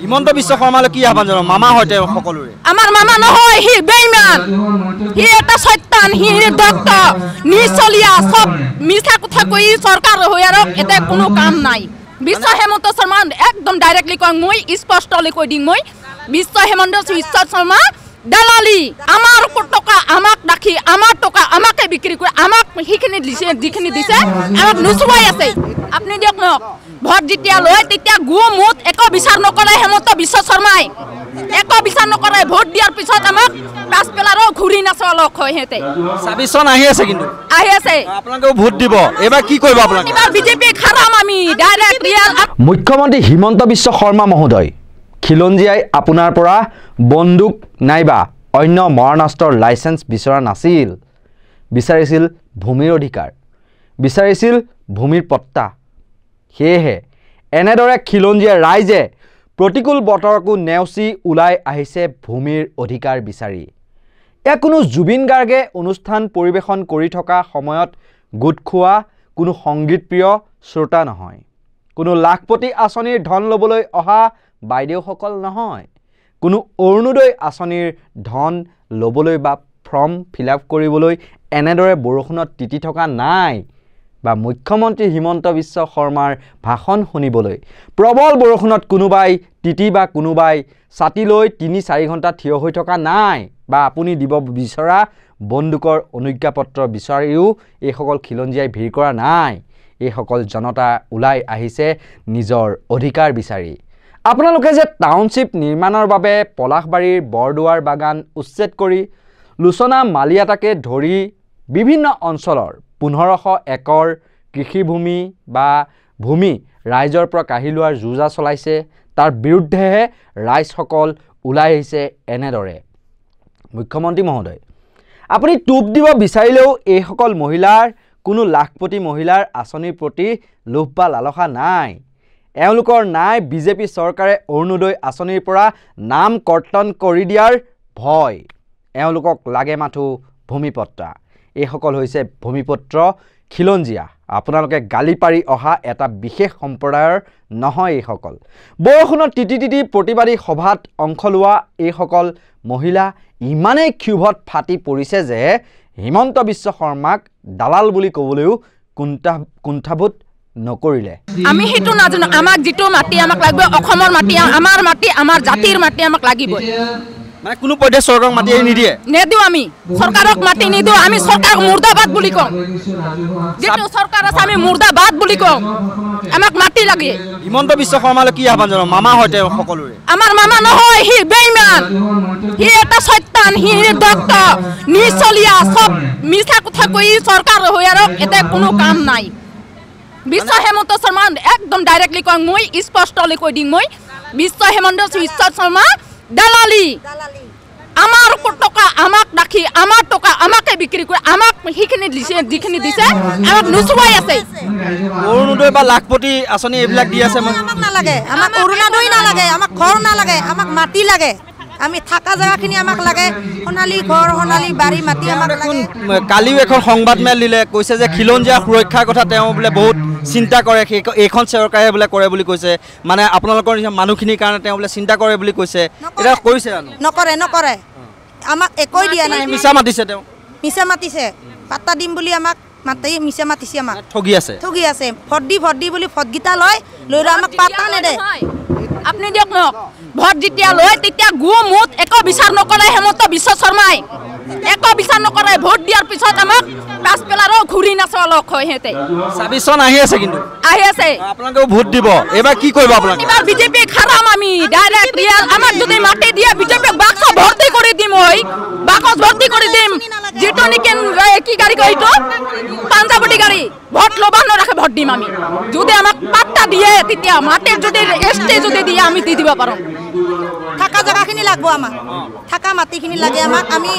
হিমন্ত বিশ্ব শৰ্মালৈ কি আহ্বান জনাব মামা হয় তেওঁ সকলোৰে আমাৰ মামা নহয় হি বেইমান হি এটা শয়তান হি দক্ত নিচলিয়া সব মিছা কথা কৈ চৰকাৰ হৈ আৰু এতে কোনো কাম নাই বিশ্ব হেমন্ত শৰ্মা একদম ডাইৰেক্টলি কওঁ মই স্পষ্টলি কৈ দিম মই বিশ্ব হেমন্ত বিশ্ব শৰ্মা দালালি আমাৰ টকা আমাক ৰাখি আমাৰ টকা আমাকে বিক্ৰী কৰি আমাক সেইখিনি দিছে যিখিনি দিছে আমাক নুচুৱাই আছে আপুনি দিয়ক ন ভোট যেতিয়া লয় তেতিয়া গু মুত একো বিচাৰ নকৰে হেমন্ত বিশ্ব শৰ্মাই একো বিচাৰ নকৰে ভোট দিয়াৰ পিছত আমাক পাঁচ পেলাৰো ঘূৰি নাচলক হয় হেতে ২৬ চন আহি আছে কিন্তু আহি আছে আপোনালোকে ভোট দিব এবাৰ কি কৰিব আপোনালোকে এবাৰ বিজেপি খাৰাম আমি ডাইৰেক্ট ৰিয়েল মুখ্যমন্ত্ৰী হিমন্ত বিশ্ব শৰ্মা মহোদয় খিলঞ্জীয়াই আপোনাৰ পৰা বন্দুক নাইবা অন্য মৰণাস্ত্ৰৰ লাইসেন্স বিচৰা নাছিল বিচাৰিছিল ভূমিৰ অধিকাৰ বিচাৰিছিল ভূমিৰ পট্টা সেয়েহে এনেদৰে খিলঞ্জীয়া ৰাইজে প্ৰতিকূল বতৰকো নেওচি ওলাই আহিছে ভূমিৰ অধিকাৰ বিচাৰি এয়া কোনো জুবিন গাৰ্গে অনুষ্ঠান পৰিৱেশন কৰি থকা সময়ত গোট খোৱা কোনো সংগীতপ্ৰিয় শ্ৰোতা নহয় কোনো লাখপতি আঁচনিৰ ধন ল'বলৈ অহা বাইদেউসকল নহয় কোনো অৰুণোদয় আঁচনিৰ ধন ল'বলৈ বা ফৰ্ম ফিল আপ কৰিবলৈ এনেদৰে বৰষুণত তিতি থকা নাই বা মুখ্যমন্ত্ৰী হিমন্ত বিশ্ব শৰ্মাৰ ভাষণ শুনিবলৈ প্ৰবল বৰষুণত কোনোবাই তিতি বা কোনোবাই ছাতি লৈ ৩-৪ ঘণ্টা থিয় হৈ থকা নাই বা আপুনি দিব বিচৰা বন্দুকৰ অনুজ্ঞাপত্ৰ বিচাৰিও এইসকল খিলঞ্জীয়াই ভিৰ কৰা নাই এইসকল জনতা ওলাই আহিছে নিজৰ অধিকাৰ বিচাৰি আপোনালোকে যে টাউনশ্বিপ নিৰ্মাণৰ বাবে পলাশবাৰীৰ বৰদুৱাৰ বাগান উচ্ছেদ কৰি লোচনা মালিয়াটাকে ধৰি বিভিন্ন অঞ্চলৰ ১৫০০ একৰ কৃষিভূমি বা ভূমি ৰাইজৰ পৰা কাঢ়ি লোৱাৰ যুঁজা চলাইছে তাৰ বিৰুদ্ধেহে ৰাইজসকল ওলাই আহিছে এনেদৰে মুখ্যমন্ত্ৰী মহোদয় আপুনি টুপ দিব বিচাৰিলেও এইসকল মহিলাৰ কোনো লাখপতি মহিলাৰ আঁচনিৰ প্ৰতি লোভ বা লালসা নাই এওঁলোকৰ নাই বিজেপি চৰকাৰে অৰুণোদয় আঁচনিৰ পৰা নাম কৰ্তন কৰি দিয়াৰ ভয় এওঁলোকক লাগে মাথো ভূমিপট্টা এইসকল হৈছে ভূমিপুত্ৰ খিলঞ্জীয়া আপোনালোকে গালি পাৰি অহা এটা বিশেষ সম্প্ৰদায়ৰ নহয় এইসকল বৰষুণত তিতি তিতি প্ৰতিবাদী সভাত অংশ লোৱা এইসকল মহিলা ইমানেই ক্ষোভত ফাটি পৰিছে যে হিমন্ত বিশ্ব শৰ্মাক দালাল বুলি ক'বলৈও কুণ্ঠাবোধ নকৰিলে আমি হেতু নাজানো আমাক যেটো মাটি আমাক লাগিব অসমৰ মাটি আমাৰ জাতিৰ মাটি আমাক লাগিব মানে কোনো পদে চৰকাৰক মাটি নিদিয়ে নেদিও আমি চৰকাৰক মাটি নিদিও আমি চৰকাৰক মুৰ্দাবাদ বুলি কওঁ যেটো চৰকাৰ আছে আমি মুৰ্দাবাদ বুলি কওঁ আমাক মাটি লাগে হিমন্ত বিশ্ব শৰ্মালৈ কি আহ্বান জনাব মামা হয় তেওঁ সকলোৰে আমাৰ মামা নহয় হি বেইমান হি এটা শয়তান হি দক্ত নিচলিয়া সব মিছা কথা কৈ চৰকাৰ হৈ আৰু এতে কোনো কাম নাই বিশ্ব হেমন্ত শৰ্মা একদম ডাইৰেক্টলি কওঁ মই স্পষ্টলি কৈ দিম মই বিশ্ব হেমন্ত বিশ্ব শৰ্মা দালালি আমাৰ টকা আমাক ৰাখি আমাৰ টকা আমাকে বিক্ৰী কৰি আমাক সেইখিনি দিছে যিখিনি দিছে আমাক নুচুৱাই আছে অৰুণোদয় বা লাখপতি আঁচনি এইবিলাক দি আছে আমাক নালাগে আমাক অৰুণোদয় নালাগে আমাক ঘৰ নালাগে আমাক মাটি লাগে আমি থাকা জায়গাখিনি আমাক লাগে সোণালী ঘৰ সোণালী বাৰী মাটি আমাক লাগে কালিও এখন সংবাদমেল দিলে কৈছে যে খিলঞ্জীয়া সুৰক্ষাৰ কথা তেওঁ বোলে বহুত চিন্তা কৰে এইখন চৰকাৰে বোলে কৰে বুলি কৈছে মানে আপোনালোকৰ মানুহখিনিৰ কাৰণে তেওঁ বোলে চিন্তা কৰে বুলি কৈছে এটা কৰিছে জানো নকৰে আমাক একোই দিয়া নাই মিছা মাতিছে তেওঁ মিছা মাতিছে পাত্তা দিম বুলি আমাক মাতি মিছা মাতিছে আমাক ঠগি আছে ভোট দি বুলি ভোটগীতা লৈ আমাক পাত্তা নেদে আপুনি দিয়ক ন ভোট যেতিয়া লয় তেতিয়া গু মুত একো বিচাৰ নকৰে হেমন্ত বিশ্ব শৰ্মাই একো বিচাৰ নকৰে ভোট দিয়াৰ পিছত আমাক পাঁচ পেলাৰো ঘূৰি নাচলক হয় হেতে ২৬ চন আহি আছে কিন্তু আহি আছে আপোনালোকে ভোট দিব এবাৰ কি কৰিব আপোনালোকে এবাৰ বিজেপি খাৰাম আমি ডাইৰেক্ট ৰিয়েল আমাক যদি মাটি দিয়ে বিজেপি বাক্স ভৰ্তি কৰি দিম হয় বাকচ ভৰ্তি কৰি দিম যেটো নেকি কি গাড়ী কইতো পাঞ্জাবটি গাড়ী ভোট লবা নৰাখে ভোট দিম আমি যদি আমাক পাত্তা দিয়ে তেতিয়া মাটিৰ যদি এসটি যদি দিয়ে আমি দি দিব পাৰো থাকা জায়গাখিনি লাগব আমাক থাকা মাটিখিনি লাগে আমাক আমি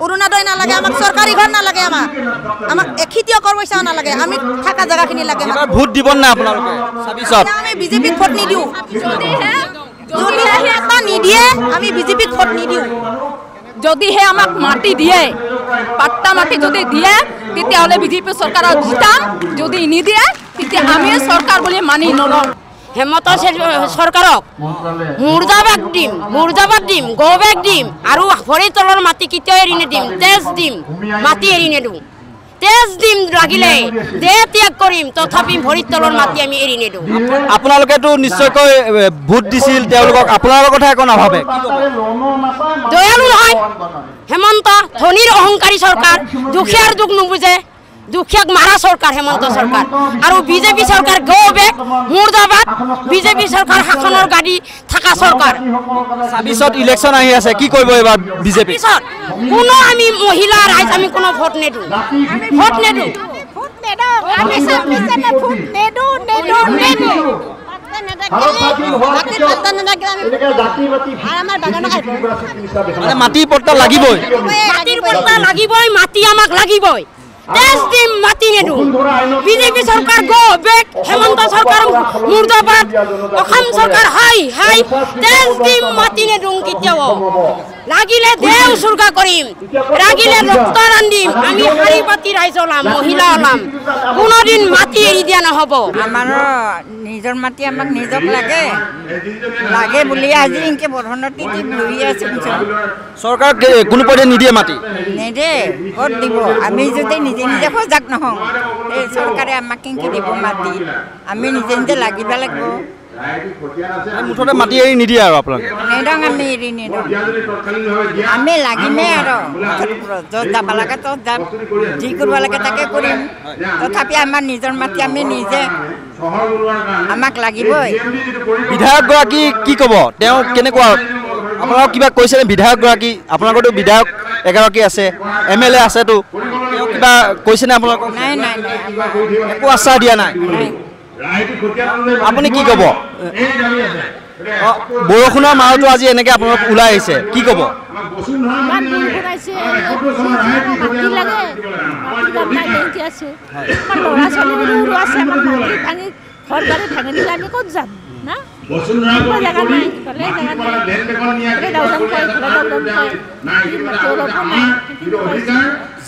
অৰুণোদয় নালাগে আমাক চৰকাৰী ঘৰ নালাগে আমাক এখিতীয় কৰবইছা নালাগে আমি থাকা জায়গাখিনি লাগে এবাৰ ভোট দিব না আপোনালোকে ২৬ত আমি বিজেপিক ভোট নিদিও যদি এটা নিদিয়ে আমি বিজেপিক ভোট নিদিও যদিহে আমাক মাটি দিয়ে পাট্টা মাটি যদি দিয়ে তেতিয়াহ'লে বিজেপি চৰকাৰক জিতাম যদি নিদিয়ে তেতিয়া আমি চৰকাৰ বুলি মানি নলওঁ হেমন্ত চৰকাৰক মুৰ্দাবাদ দিম গো বেক দিম আৰু ভৰিৰ তলৰ মাটি কেতিয়াও এৰি নিদিম তেজ দিম মাটি এৰি নিদিওঁ তেজ দিম লাগিলে দেহ ত্যাগ কৰিম তথাপি ভৰিৰ তলৰ মাটি আমি এৰি নিদিওঁ আপোনালোকেতো নিশ্চয়কৈ ভোট দিছিল তেওঁলোকক আপোনালোকৰ কথা একো নাভাবে দয়ালু নহয় হেমন্ত ধনীৰ অহংকাৰী চৰকাৰ দুখীয়াৰ দুখ নুবুজে দুখীয়াক মাৰা চৰকাৰ হেমন্ত চৰকাৰ আৰু বিজেপি চৰকাৰ গো বেক মুৰ্দাবাদ বিজেপি চৰকাৰ শাসনৰ গাড়ী থকা চৰকাৰ ২৬ত ইলেকশ্যন আহি আছে কি কৰিব এবাৰ বিজেপি পিছত কোনো আমি মহিলা ৰাইজ আমি কোনো ভোট নেদো মাটিৰ পট্টা লাগিবই মাটি আমাক লাগিবই তেজ দিম মাটি নেদো বিজেপি চৰকাৰ গো বেক হেমন্ত চৰকাৰ মুৰ্দাবাদ অসম চৰকাৰ হাই তেজ দিম মাটি নেদো কেতিয়াও লাগিলে দেহ উচৰ্গা কৰিম লাগিলে ৰক্ত ৰান্ধিম আমি শাৰী পাতি ৰাইজ ওলাম মহিলা ওলাম কোনোদিন মাটি এৰি দিয়া নহ'ব আমাৰ নিজৰ মাটি আমাক নিজক লাগে বুলি আজি এনেকে বৰ্ধনতি বহি আছো চৰকাৰ কোনো পধ্যে নিদিয়ে মাটি নেদে ক'ত দিব আমি যদি নিজে সজাগ নহওঁ এই চৰকাৰে আমাক কেনেকৈ দিব মাটি আমি নিজে লাগিব লাগিব মুঠতে মাটি এৰি নিদিয়ে আৰু আপোনালোকে নেদং আমি এৰি নেদং আমি লাগিমেই আৰু য'ত যাব লাগে ত'ত যাম যি কৰিব লাগে তাকে কৰিম তথাপি আমাৰ নিজৰ মাটি আমি নিজে আমাক লাগিবই বিধায়কগৰাকী কি ক'ব তেওঁ কেনেকুৱা আপোনালোকক কিবা কৈছেনে বিধায়কগৰাকী আপোনালোকৰতো বিধায়ক এগৰাকী আছে MLA আছেতো তেওঁ কিবা কৈছেনে আপোনালোকক নাই একো আশ্বাস দিয়া নাই আপুনি কি ক'ব বৰষুণৰ মাহতো আজি এনেকৈ আপোনালোক ওলাই আহিছে কি ক'ব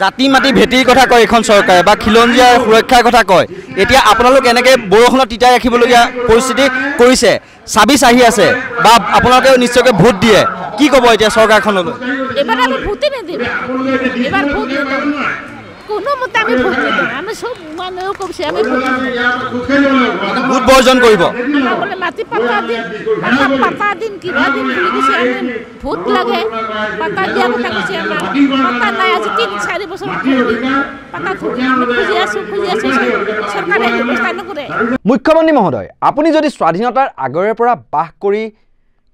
জাতি মাটি ভেটিৰ কথা কয় এখন চৰকাৰে বা খিলঞ্জীয়াৰ সুৰক্ষাৰ কথা কয় এতিয়া আপোনালোক এনেকৈ বৰষুণত তিতাই ৰাখিবলগীয়া পৰিস্থিতি কৰিছে ২৬ আহি আছে বা আপোনালোকেও নিশ্চয়কৈ ভোট দিয়ে কি ক'ব এতিয়া চৰকাৰখনলৈ এবাৰ আমি ভোটে নিদিম এবাৰ ভোট কোনো মতে আমি ভোট নিদিম আমি সব মানুহেও কৈছে আমি ভোট বৰ্জন কৰিব বলে মাটি পাতা দিন কিবা দিন বুলি কৈছে আমি ভোট লাগে পাতা দিয়া কথা কৈছে আমাৰ পাতা নাই আজি ৩-৪ বছৰ পাতা থৈ আমি খুজি আছো চৰকাৰে ব্যৱস্থা নকৰে মুখ্যমন্ত্ৰী মহোদয় আপুনি যদি স্বাধীনতাৰ আগৰে পৰা বাস কৰি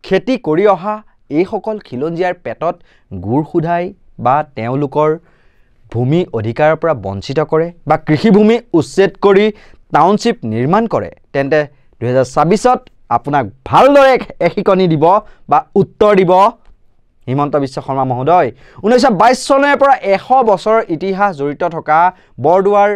খেতি কৰি অহা এইসকল খিলঞ্জীয়াৰ পেটত গুৰ সোধাই বা তেওঁলোকৰ ভূমি অধিকাৰৰ পৰা বঞ্চিত কৰে বা কৃষিভূমি উচ্ছেদ কৰি টাউনশ্বিপ নিৰ্মাণ কৰে তেন্তে 2026ত আপোনাক ভালদৰে এশিকনি দিব বা উত্তৰ দিব হিমন্ত বিশ্ব শৰ্মা মহোদয় 1922 চনৰ পৰা 100 বছৰৰ ইতিহাস জড়িত থকা বৰদুৱাৰ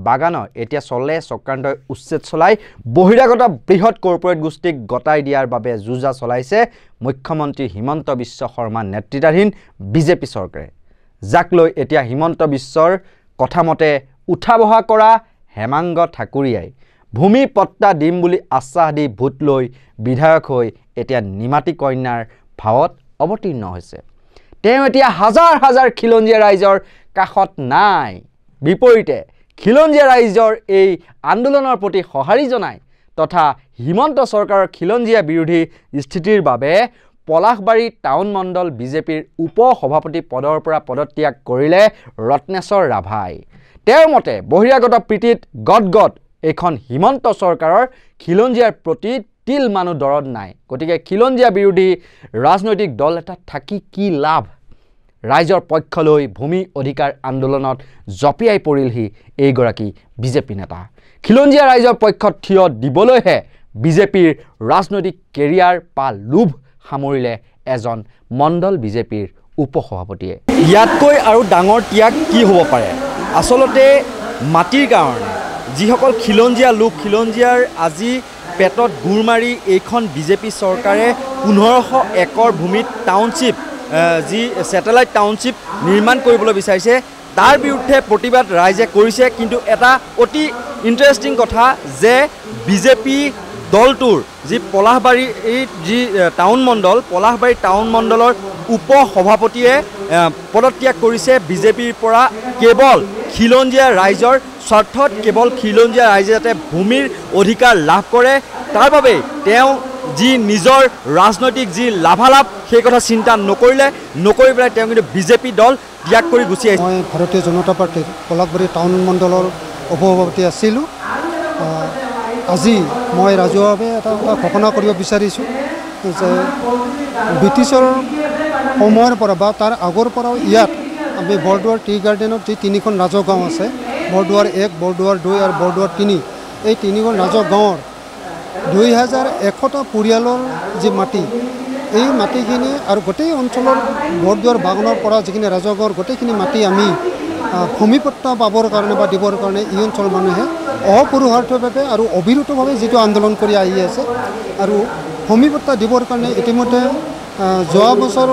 বাগানৰ এতিয়া চলে চক্ৰান্তই উচ্ছেদ চলাই বহিৰাগত বৃহৎ কৰ্পৰেট গোষ্ঠীক গতাই দিয়াৰ বাবে যুঁজা চলাইছে মুখ্যমন্ত্ৰী হিমন্ত বিশ্ব শৰ্মা নেতৃত্বাধীন বিজেপি চৰকাৰে যাক লৈ এতিয়া হিমন্ত বিশ্বৰ কথামতে উঠা বহা কৰা হেমাংগ ঠাকুৰীয়াই ভূমি পট্টা দিম বুলি আশ্বাস দি ভোট লৈ বিধায়ক হৈ এতিয়া নিমাতী কন্যাৰ ভাৱত অৱতীৰ্ণ হৈছে তেওঁ এতিয়া হাজাৰ হাজাৰ খিলঞ্জীয়া ৰাইজৰ কাষত নাই বিপৰীতে খিলঞ্জীয়া ৰাইজৰ এই আন্দোলনৰ প্ৰতি সঁহাৰি জনাই তথা হিমন্ত চৰকাৰৰ খিলঞ্জীয়া বিৰোধী স্থিতিৰ বাবে পলাশবাৰী টাউন মণ্ডল বিজেপিৰ উপ সভাপতি পদৰ পৰা পদত্যাগ কৰিলে ৰত্নেশ্বৰ ৰাভাই তেওঁৰ মতে বহিৰাগত প্ৰীতিত গদগদ এখন হিমন্ত চৰকাৰৰ খিলঞ্জীয়াৰ প্ৰতি তিল মানুহ দৰদ নাই গতিকে খিলঞ্জীয়া বিৰোধী ৰাজনৈতিক দল এটা থাকি কি লাভ ৰাইজৰ পক্ষলৈ ভূমি অধিকাৰ আন্দোলনত জপিয়াই পৰিলহি এইগৰাকী বিজেপি নেতা খিলঞ্জীয়া ৰাইজৰ পক্ষত থিয় দিবলৈহে বিজেপিৰ ৰাজনৈতিক কেৰিয়াৰ বা লোভ সামৰিলে এজন মণ্ডল বিজেপিৰ উপসভাপতিয়ে ইয়াতকৈ আৰু ডাঙৰ ত্যাগ কি হ'ব পাৰে আসলতে মাটিৰ কাৰণে যিসকল খিলঞ্জীয়া লোক খিলঞ্জীয়াৰ আজি পেটত গুৰ মাৰি এইখন বিজেপি চৰকাৰে 1500 একৰ ভূমিত টাউনশ্বিপ যি ছেটেলাইট টাউনশ্বিপ নিৰ্মাণ কৰিবলৈ বিচাৰিছে তাৰ বিৰুদ্ধে প্ৰতিবাদ ৰাইজে কৰিছে কিন্তু এটা অতি ইণ্টাৰেষ্টিং কথা যে বিজেপি দলটোৰ যি পলাশবাৰী এই যি টাউন মণ্ডল পলাশবাৰী টাউন মণ্ডলৰ উপ সভাপতিয়ে পদত্যাগ কৰিছে বিজেপিৰ পৰা কেৱল খিলঞ্জীয়া ৰাইজৰ স্বাৰ্থত কেৱল খিলঞ্জীয়া ৰাইজে যাতে ভূমিৰ অধিকাৰ লাভ কৰে তাৰ বাবে তেওঁ যি নিজৰ ৰাজনৈতিক যি লাভালাভ সেই কথা চিন্তা নকৰি পেলাই তেওঁ কিন্তু বিজেপি দল ত্যাগ কৰি গুচি আহিছে। মই ভাৰতীয় জনতা পাৰ্টিৰ পলাশবাৰী টাউন মণ্ডলৰ উপসভাপতি আছিলোঁ। আজি মই ৰাজহুৱাভাৱে এটা ঘোষণা কৰিব বিচাৰিছোঁ যে ব্ৰিটিছৰ সময়ৰ পৰা বা তাৰ আগৰ পৰাও ইয়াত আমি বৰদুৱাৰ টি গাৰ্ডেনত যি 3খন ৰাজহ গাঁও আছে, বৰদুৱাৰ 1, বৰদুৱাৰ 2 আৰু বৰদুৱাৰ 3, এই 3খন ৰাজহ গাঁৱৰ 2100টা পৰিয়ালৰ যি মাটি, এই মাটিখিনি আৰু গোটেই অঞ্চলৰ বৰদুৱাৰ বাগানৰ পৰা যিখিনি ৰাজহ গাঁৱৰ গোটেইখিনি মাটি আমি ভূমিপট্টা পাবৰ কাৰণে বা দিবৰ কাৰণে এই অঞ্চলৰ মানুহে অপৰিহাৰ্যভাৱে আৰু অবিৰতভাৱে যিটো আন্দোলন কৰি আহি আছে আৰু ভূমিপট্টা দিবৰ কাৰণে ইতিমধ্যে যোৱা বছৰ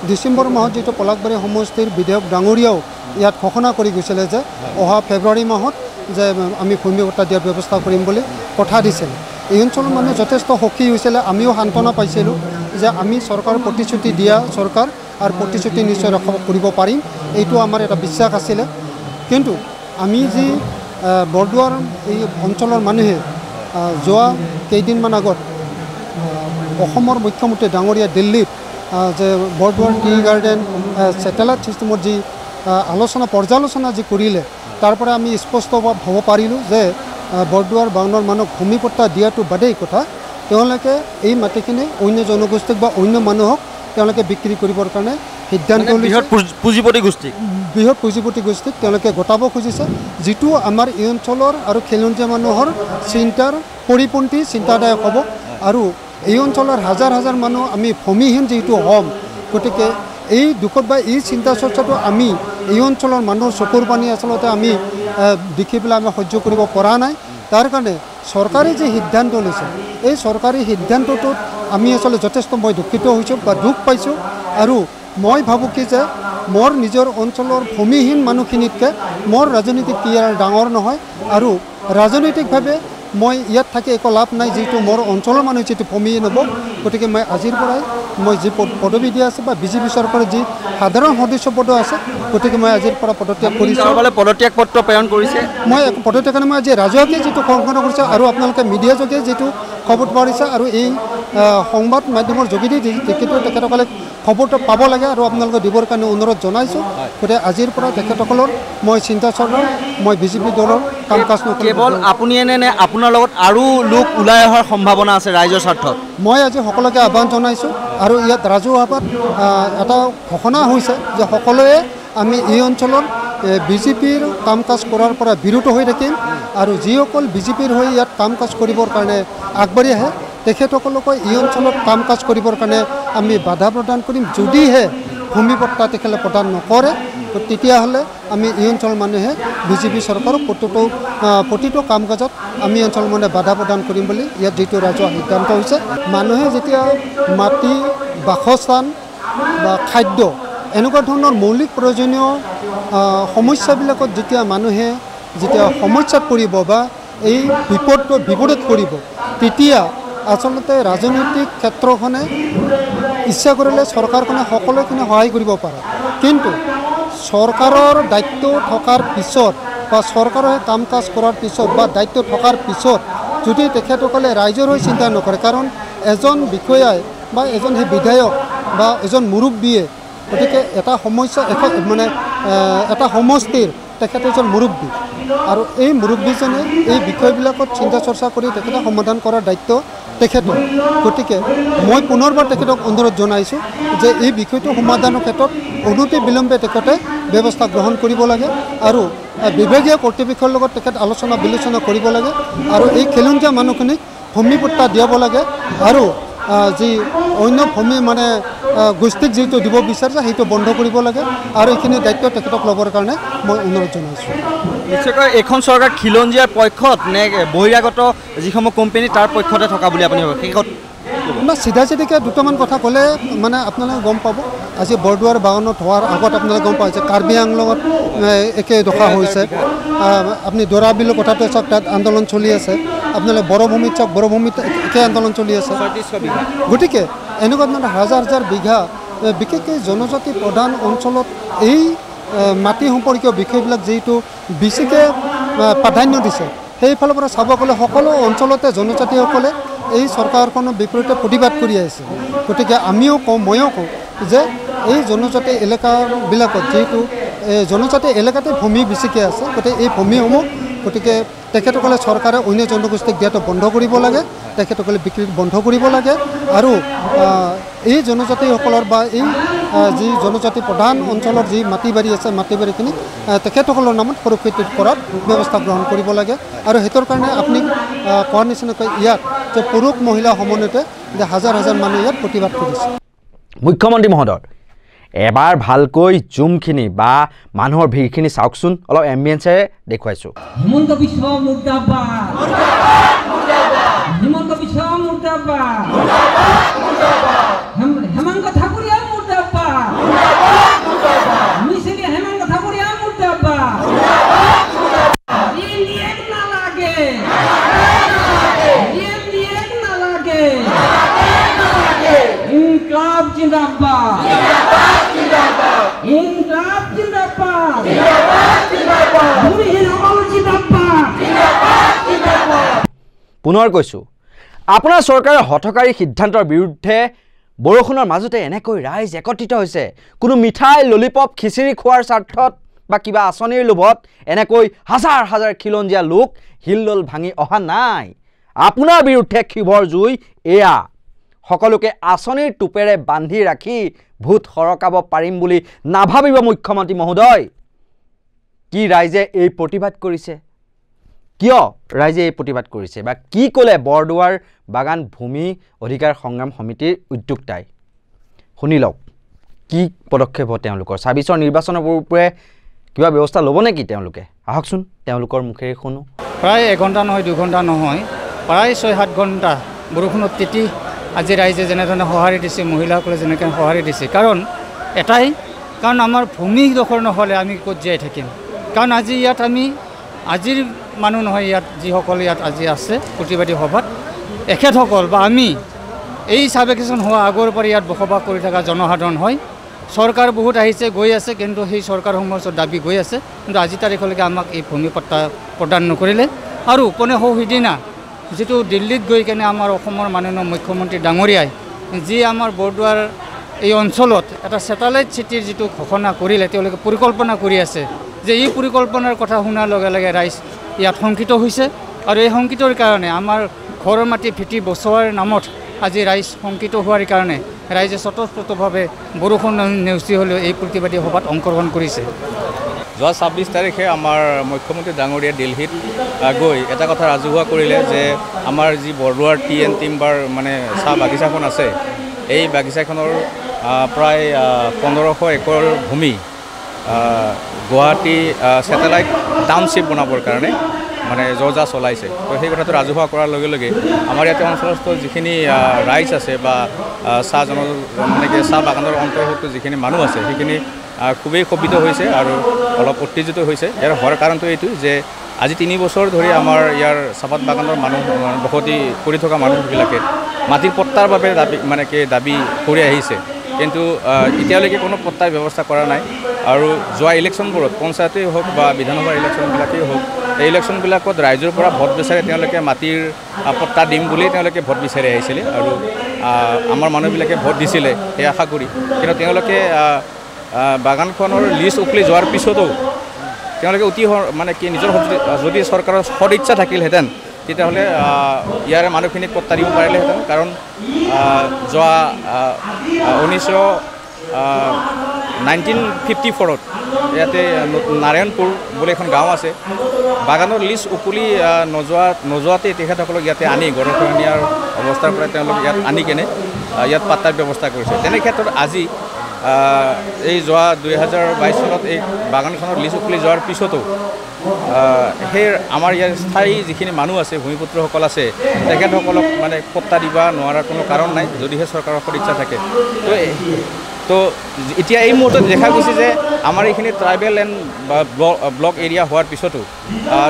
ডিচেম্বৰ মাহত যিটো পলাশবাৰী সমষ্টিৰ বিধায়ক ডাঙৰীয়াও ইয়াত ঘোষণা কৰি গৈছিলে যে অহা ফেব্ৰুৱাৰী মাহত যে আমি ভূমিপট্টা দিয়াৰ ব্যৱস্থা কৰিম বুলি কথা দিছিল। এই অঞ্চলৰ মানুহ যথেষ্ট সুখী হৈছিলে, আমিও সান্তনা পাইছিলোঁ যে আমি চৰকাৰ প্ৰতিশ্ৰুতি দিয়া চৰকাৰ আৰু প্ৰতিশ্ৰুতি নিশ্চয় ৰক্ষা কৰিব পাৰিম, এইটো আমাৰ এটা বিশ্বাস আছিলে। কিন্তু আমি যি বৰদুৱাৰ এই অঞ্চলৰ মানুহে যোৱা কেইদিনমান আগত অসমৰ মুখ্যমন্ত্ৰী ডাঙৰীয়া দিল্লীত যে বৰদুৱাৰ টি গাৰ্ডেন ছেটেলাইট ছিষ্টেমৰ যি পৰ্যালোচনা যি কৰিলে তাৰ পৰা আমি স্পষ্ট হ'ব পাৰিলোঁ যে বৰদুৱাৰ বাগানৰ মানুহক ভূমিপট্টা দিয়াটো বাদেই কথা, তেওঁলোকে এই মাটিখিনি অন্য জনগোষ্ঠীক বা অন্য মানুহক তেওঁলোকে বিক্ৰী কৰিবৰ কাৰণে সিদ্ধান্ত লৈছে। বৃহৎ পুঁজিপতি গোষ্ঠীক তেওঁলোকে গোটাব খুজিছে, যিটো আমাৰ এই অঞ্চলৰ আৰু খিলঞ্জীয়া মানুহৰ চিন্তাৰ পৰিপন্থী চিন্তাদায়ক হ'ব। আৰু এই অঞ্চলৰ হাজাৰ হাজাৰ মানুহ আমি ভূমিহীন যিহেতু হ'ম, গতিকে এই দুখত বা এই চিন্তা চৰ্চাটো আমি এই অঞ্চলৰ মানুহৰ চকুৰ পানী আচলতে আমি দেখি পেলাই আমি সহ্য কৰিব পৰা নাই। তাৰ কাৰণে চৰকাৰে যি সিদ্ধান্ত লৈছে এই চৰকাৰী সিদ্ধান্তটোত আমি আচলতে যথেষ্ট মই দুখিত হৈছোঁ বা দুখ পাইছোঁ। আৰু মই ভাবোঁ কি যে মোৰ নিজৰ অঞ্চলৰ ভূমিহীন মানুহখিনিতকৈ মোৰ ৰাজনীতিক কেৰিয়াৰ ডাঙৰ নহয় আৰু ৰাজনৈতিকভাৱে মই ইয়াত থাকি একো লাভ নাই, যিটো মোৰ অঞ্চলৰ মানুহ যিটো ভূমিহীন হ'ব। গতিকে মই আজিৰ পৰাই মই যি পদবী দিয়া আছে বা বিজেপি চৰকাৰৰ যি সাধাৰণ সদস্য পদ আছে, গতিকে মই আজিৰ পৰা পদত্যাগ কৰিছোঁ। পদত্যাগ পত্ৰ প্ৰেৰণ কৰিছে, মই পদত্যাগ কাৰণে মই আজি ৰাজহুৱাকৈ যিটো ঘোষণা কৰিছোঁ আৰু আপোনালোকে মিডিয়া যোগে যিটো খবৰ পাৰিছে আৰু এই সংবাদ মাধ্যমৰ যোগেদি তেখেতসকলে খবৰটো পাব লাগে আৰু আপোনালোকে দিবৰ কাৰণে অনুৰোধ জনাইছোঁ। গতিকে আজিৰ পৰা তেখেতসকলৰ মই চিন্তা চৰ্চা মই বিজেপি দলৰ কাম কাজ নকৰোঁ। কেৱল আপুনিয়ে নে আপোনাৰ লগত আৰু লোক ওলাই অহাৰ সম্ভাৱনা আছে ৰাইজৰ স্বাৰ্থত? মই আজি সকলোকে আহ্বান জনাইছোঁ আৰু ইয়াত ৰাজহুৱাভাৱে এটা ঘোষণা হৈছে যে সকলোৱে আমি এই অঞ্চলৰ বিজেপিৰ কাম কাজ কৰাৰ পৰা বিৰত হৈ থাকিম আৰু যিসকল বিজেপিৰ হৈ ইয়াত কাম কাজ কৰিবৰ কাৰণে আগবাঢ়ি আহে তেখেতসকলকো এই অঞ্চলত কাম কাজ কৰিবৰ কাৰণে আমি বাধা প্ৰদান কৰিম। যদিহে ভূমিপট্টা তেখেতে প্ৰদান নকৰে তেতিয়াহ'লে আমি এই অঞ্চলৰ মানুহে বিজেপি চৰকাৰৰ প্ৰতিটো কাম কাজত আমি অঞ্চলৰ মানুহে বাধা প্ৰদান কৰিম বুলি ইয়াত যিটো ৰাজহুৱা সিদ্ধান্ত হৈছে। মানুহে যেতিয়া মাটি, বাসস্থান বা খাদ্য এনেকুৱা ধৰণৰ মৌলিক প্ৰয়োজনীয় সমস্যাবিলাকত যেতিয়া মানুহে সমস্যাত পৰিব বা এই বিপদত পৰিব, তেতিয়া আচলতে ৰাজনৈতিক ক্ষেত্ৰখনে ইচ্ছা কৰিলে চৰকাৰখনে সকলোখিনি সহায় কৰিব পাৰে। কিন্তু চৰকাৰৰ দায়িত্ব থকাৰ পিছত বা চৰকাৰে কাম কাজ কৰাৰ পিছত বা দায়িত্ব থকাৰ পিছত যদি তেখেতসকলে ৰাইজৰ হৈ চিন্তা নকৰে, কাৰণ এজন বিষয়াই বা এজন সেই বিধায়ক বা এজন মুৰব্বীয়ে, গতিকে এটা সমস্যা এটা সমষ্টিৰ তেখেত এজন মুৰব্বী আৰু এই মুৰব্বীজনে এই বিষয়বিলাকত চিন্তা চৰ্চা কৰি তেখেতে সমাধান কৰাৰ দায়িত্ব তেখেতৰ। গতিকে মই পুনৰবাৰ তেখেতক অনুৰোধ জনাইছোঁ যে এই বিষয়টো সমাধানৰ ক্ষেত্ৰত অনতি বিলম্বে তেখেতে ব্যৱস্থা গ্ৰহণ কৰিব লাগে আৰু বিভাগীয় কৰ্তৃপক্ষৰ লগত তেখেত আলোচনা বিলোচনা কৰিব লাগে আৰু এই খিলঞ্জীয়া মানুহখিনিক ভূমিপট্টা দিয়াব লাগে আৰু যি অন্য ভূমি গোষ্ঠীক যিটো দিব বিচাৰিছে সেইটো বন্ধ কৰিব লাগে আৰু এইখিনি দায়িত্ব তেখেতক ল'বৰ কাৰণে মই অনুৰোধ জনাইছোঁ। নিশ্চয়কৈ এইখন চৰকাৰ খিলঞ্জীয়াৰ পক্ষত নে বহিৰাগত যিসমূহ কোম্পানী তাৰ পক্ষতে থকা বুলি আপুনি ভাবে? শেষত চিধাচিধিকৈ দুটামান কথা ক'লে আপোনালোকে গম পাব। আজি বৰদুৱাৰ বাগানত হোৱাৰ আগত আপোনালোকে গম পাইছে কাৰ্বি আংলঙত একে দশা হৈছে। আপুনি দৰা বিলৰ কথাটো চাওক, তাত আন্দোলন চলি আছে। আপোনালোকে বড়ভূমিত চাওক, বড়ভূমিত একে আন্দোলন চলি আছে। গতিকে এনেকুৱা ধৰণৰ হাজাৰ হাজাৰ বিঘা বিশেষকৈ জনজাতি প্ৰধান অঞ্চলত এই মাটি সম্পৰ্কীয় বিষয়বিলাক যিহেতু বেছিকৈ প্ৰাধান্য দিছে, সেইফালৰ পৰা চাব গ'লে সকলো অঞ্চলতে জনজাতিসকলে এই চৰকাৰখনৰ বিপৰীতে প্ৰতিবাদ কৰি আহিছে। গতিকে আমিও কওঁ, ময়ো কওঁ যে এই জনজাতি এলেকাবিলাকত যিহেতু জনজাতি এলেকাতে ভূমি বেছিকৈ আছে, গতিকে এই ভূমিসমূহ গতিকে তেখেতসকলে চৰকাৰে অন্য জনগোষ্ঠীক দিয়াটো বন্ধ কৰিব লাগে, তেখেতসকলে বিক্ৰী বন্ধ কৰিব লাগে। আৰু এই জনজাতিসকলৰ বা এই যি জনজাতি প্ৰধান অঞ্চলৰ যি মাটি বাৰী আছে, মাটি বাৰীখিনি তেখেতসকলৰ নামত সুৰক্ষিত কৰাৰ ব্যৱস্থা গ্ৰহণ কৰিব লাগে। আৰু সেইটোৰ কাৰণে আপুনি কোৱাৰ নিচিনাকৈ ইয়াত যে পুৰুষ মহিলা সমন্বয়তে যে হাজাৰ হাজাৰ মানুহ ইয়াত প্ৰতিবাদ কৰিছে। মুখ্যমন্ত্ৰী মহোদয়, এবাৰ ভালকৈ জুমখিনি বা মানুহৰ ভিৰখিনি চাওকচোন, অলপ এম্বিয়েঞ্চেৰে দেখুৱাইছোঁ। হিমন্ত বিশ্ব মুৰ্দাবাদ, হিমন্ত বিশ্ব মুৰ্দাবাদ, হেমন্ত ঠাকুৰীয়া মুৰ্দাবাদ, মিছিলি হেমন্ত ঠাকুৰীয়া মুৰ্দাবাদ। ইণ্ডিয়াক নালাগে, ইণ্ডিয়াক নালাগে, ইনকলাব জিন্দাবাদ, ইনকলাব জিন্দাবাদ, পুনৰ কৈছোঁ, আপোনাৰ চৰকাৰৰ হঠকাৰী সিদ্ধান্তৰ বিৰুদ্ধে বৰষুণৰ মাজতে এনেকৈ ৰাইজ একত্ৰিত হৈছে। কোনো মিঠাই ললিপপ খিচিৰি খোৱাৰ স্বাৰ্থত বা কিবা আঁচনিৰ লোভত এনেকৈ হাজাৰ হাজাৰ খিলঞ্জীয়া লোক হিলদল ভাঙি অহা নাই। আপোনাৰ বিৰুদ্ধে ক্ষোভৰ জুই এয়া। সকলোকে আঁচনিৰ টোপেৰে বান্ধি ৰাখি ভোট সৰকাব পাৰিম বুলি নাভাবিব মুখ্যমন্ত্ৰী মহোদয়। কি ৰাইজে এই প্ৰতিবাদ কৰিছে, কিয় ৰাইজে এই প্ৰতিবাদ কৰিছে বা কি ক'লে বৰদুৱাৰ বাগান ভূমি অধিকাৰ সংগ্ৰাম সমিতিৰ উদ্যোক্তাই, শুনি লওক কি পদক্ষেপ হয় তেওঁলোকৰ। ২৬ৰ নিৰ্বাচনৰ পূৰ্বে কিবা ব্যৱস্থা ল'ব নেকি তেওঁলোকে, আহকচোন তেওঁলোকৰ মুখেৰে শুনো। প্ৰায় ১ ঘণ্টা নহয় ২ ঘণ্টা নহয়, প্ৰায় ৬-৭ ঘণ্টা বৰষুণত তিতি আজি ৰাইজে যেনেধৰণে সঁহাৰি দিছে, মহিলাসকলে যেনেকৈ সঁহাৰি দিছে। কাৰণ এটাই কাৰণ আমাৰ ভূমি দখল নহ'লে আমি ক'ত জীয়াই থাকিম। কাৰণ আজি ইয়াত আমি আজিৰ মানুহ নহয়, ইয়াত যিসকলে ইয়াত আজি আছে প্ৰতিবাদী সভাত, এখেতসকল বা আমি এই চাব ভেকেশ্যন হোৱা আগৰ পৰা ইয়াত বসবাস কৰি থকা জনসাধাৰণ হয়। চৰকাৰ বহুত আহিছে গৈ আছে, কিন্তু সেই চৰকাৰসমূহৰ ওচৰত দাবী গৈ আছে, কিন্তু আজি তাৰিখলৈকে আমাক এই ভূমি পট্টা প্ৰদান নকৰিলে। আৰু পোনে সিদিনা যিটো দিল্লীত গৈ কেনে আমাৰ অসমৰ মাননীয় মুখ্যমন্ত্ৰী ডাঙৰীয়াই যি আমাৰ বৰদুৱাৰ এই অঞ্চলত এটা ছেটেলাইট চিটিৰ যিটো ঘোষণা কৰিলে, তেওঁলোকে পৰিকল্পনা কৰি আছে যে এই পৰিকল্পনাৰ কথা শুনাৰ লগে লগে ৰাইজ ইয়াত শংকিত হৈছে। আৰু এই শংকিতৰ কাৰণে আমাৰ ঘৰৰ মাটি ভেটি বচোৱাৰ নামত আজি ৰাইজ শংকিত হোৱাৰ কাৰণে ৰাইজে স্বতঃস্ফূৰ্তভাৱে বৰষুণ নেওচি হ'লেও এই প্ৰতিবাদী সভাত অংশগ্ৰহণ কৰিছে। যোৱা ২৬ তাৰিখে আমাৰ মুখ্যমন্ত্ৰী ডাঙৰীয়া দিল্লীত গৈ এটা কথা ৰাজহুৱা কৰিলে যে আমাৰ যি বৰদুৱাৰ TN টিম্বাৰ মানে চাহ বাগিচাখন আছে, এই বাগিচাখনৰ প্ৰায় ১৫০০ একৰ ভূমি গুৱাহাটী ছেটেলাইট টাউনশ্বিপ বনাবৰ কাৰণে মানে যা চলাইছে। তো সেই কথাটো ৰাজহুৱা কৰাৰ লগে লগে আমাৰ ইয়াতে অঞ্চলস্থ যিখিনি ৰাইজ আছে বা মানে কি চাহ বাগানৰ অন্তৰ্ভুক্ত যিখিনি মানুহ আছে সেইখিনি খুবেই ক্ষোভিত হৈছে আৰু অলপ উত্তেজিত হৈছে। ইয়াৰ হোৱাৰ কাৰণটো এইটো যে আজি ৩ বছৰ ধৰি আমাৰ ইয়াৰ চাহপাত বাগানৰ মানুহ বসতি কৰি থকা মানুহবিলাকে মাটিৰ পট্টাৰ বাবে দাবী কৰি আহিছে, কিন্তু এতিয়ালৈকে কোনো পট্টাৰ ব্যৱস্থা কৰা নাই। আৰু যোৱা ইলেকশ্যনবোৰত পঞ্চায়তেই হওক বা বিধানসভাৰ ইলেকশ্যনবিলাকেই হওক, এই ইলেকশ্যনবিলাকত ৰাইজৰ পৰা ভোট বিচাৰি তেওঁলোকে মাটিৰ পট্টা দিম বুলি তেওঁলোকে ভোট বিচাৰি আহিছিলে আৰু আমাৰ মানুহবিলাকে ভোট দিছিলে সেই আশা কৰি। কিন্তু তেওঁলোকে বাগানখনৰ লিষ্ট উকলি যোৱাৰ পিছতো তেওঁলোকে মানে কি নিজৰ যদি চৰকাৰৰ সদিচ্ছা থাকিলহেঁতেন তেতিয়াহ'লে ইয়াৰে মানুহখিনিক পট্টা দিব পাৰিলেহেঁতেন। কাৰণ যোৱা 1954ত ইয়াতে নাৰায়ণপুৰ বুলি এখন গাঁও আছে, বাগানৰ লিষ্ট উকলি নোযোৱাতে তেখেতসকলক ইয়াতে আনি গৰাখহনীয়াৰ অৱস্থাৰ পৰা তেওঁলোক ইয়াত আনি কেনে ইয়াত পাট্টাৰ ব্যৱস্থা কৰিছে। তেনে ক্ষেত্ৰত আজি এই যোৱা ২০২২ চনত এই বাগানখনৰ লিষ্ট উকলি যোৱাৰ পিছতো সেই আমাৰ ইয়াৰ স্থায়ী যিখিনি মানুহ আছে, ভূমিপুত্ৰসকল আছে, তেখেতসকলক মানে পট্টা দিব নোৱাৰাৰ কোনো কাৰণ নাই যদিহে চৰকাৰৰ সদিচ্ছা থাকে। তো তো এতিয়া এই মুহূৰ্তত দেখা গৈছে যে আমাৰ এইখিনি ট্ৰাইবেল এণ্ড ব্লক এৰিয়া হোৱাৰ পিছতো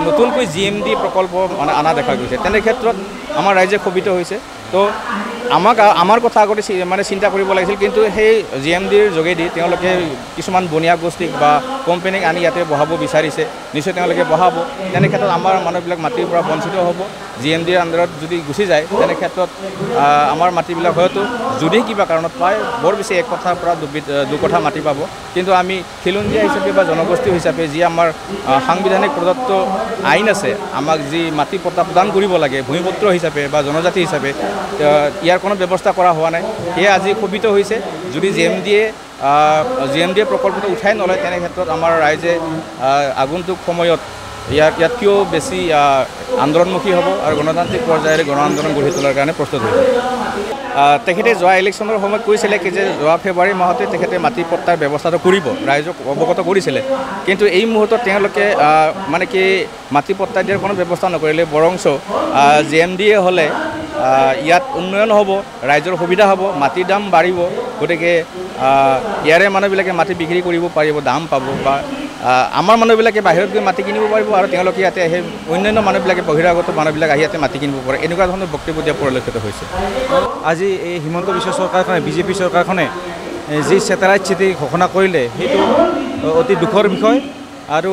নতুনকৈ GMD প্ৰকল্প মানে অনা দেখা গৈছে। তেনে ক্ষেত্ৰত আমাৰ ৰাইজে ক্ষোভিত হৈছে। তো আমাৰ কথা আগতে মানে চিন্তা কৰিব লাগিছিল, কিন্তু সেই GMDৰ যোগেদি তেওঁলোকে কিছুমান বনিয়া গোষ্ঠীক বা কোম্পানীক আনি ইয়াতে বহাব বিচাৰিছে, নিশ্চয় তেওঁলোকে বহাব। তেনে ক্ষেত্ৰত আমাৰ মানুহবিলাক মাটিৰ পৰা বঞ্চিত হ'ব। GMDৰ আণ্ডাৰত যদি গুচি যায় তেনে ক্ষেত্ৰত আমাৰ মাটিবিলাক হয়তো যদি কিবা কাৰণত পায় বৰ বেছি এক কথাৰ পৰা দুকঠা মাটি পাব, কিন্তু আমি খিলঞ্জীয়া হিচাপে বা জনগোষ্ঠী হিচাপে যি আমাৰ সাংবিধানিক প্ৰদত্ত আইন আছে, আমাক যি মাটি পট্টা প্ৰদান কৰিব লাগে ভূমিপুত্ৰ হিচাপে বা জনজাতি হিচাপে, ইয়াৰ কোনো ব্যৱস্থা কৰা হোৱা নাই। সেয়ে আজি ক্ষোভিত হৈছে। যদি GMDয়ে প্ৰকল্পটো উঠাই নলয় তেনে ক্ষেত্ৰত আমাৰ ৰাইজে আগন্তুক সময়ত ইয়াতকৈও বেছি আন্দোলনমুখী হ'ব আৰু গণতান্ত্ৰিক পৰ্যায়েৰে গণ আন্দোলন গঢ়ি তোলাৰ কাৰণে প্ৰস্তুত হ'ব। তেখেতে যোৱা ইলেকশ্যনৰ সময়ত কৈছিলে কি যে যোৱা ফেব্ৰুৱাৰী মাহতে তেখেতে মাটি পট্টাৰ ব্যৱস্থাটো কৰিব, ৰাইজক অৱগত কৰিছিলে। কিন্তু এই মুহূৰ্তত তেওঁলোকে মানে কি মাটি পট্টা দিয়াৰ কোনো ব্যৱস্থা নকৰিলে, বৰঞ্চ GMDয়ে হ'লে ইয়াত উন্নয়ন হ'ব, ৰাইজৰ সুবিধা হ'ব, মাটিৰ দাম বাঢ়িব। গতিকে ইয়াৰে মানুহবিলাকে মাটি বিক্ৰী কৰিব পাৰিব, দাম পাব, বা আমাৰ মানুহবিলাকে বাহিৰত গৈ মাটি কিনিব পাৰিব আৰু তেওঁলোকে ইয়াতে সেই অন্যান্য মানুহবিলাকে বহিৰাগত মানুহবিলাক আহি ইয়াতে মাটি কিনিব পাৰে। এনেকুৱা ধৰণৰ বক্তব্য দিয়া পৰিলক্ষিত হৈছে। আজি এই হিমন্ত বিশ্ব চৰকাৰখনে BJP চৰকাৰখনে যি ছেটেলাইট চিটি ঘোষণা কৰিলে সেইটো অতি দুখৰ বিষয়। আৰু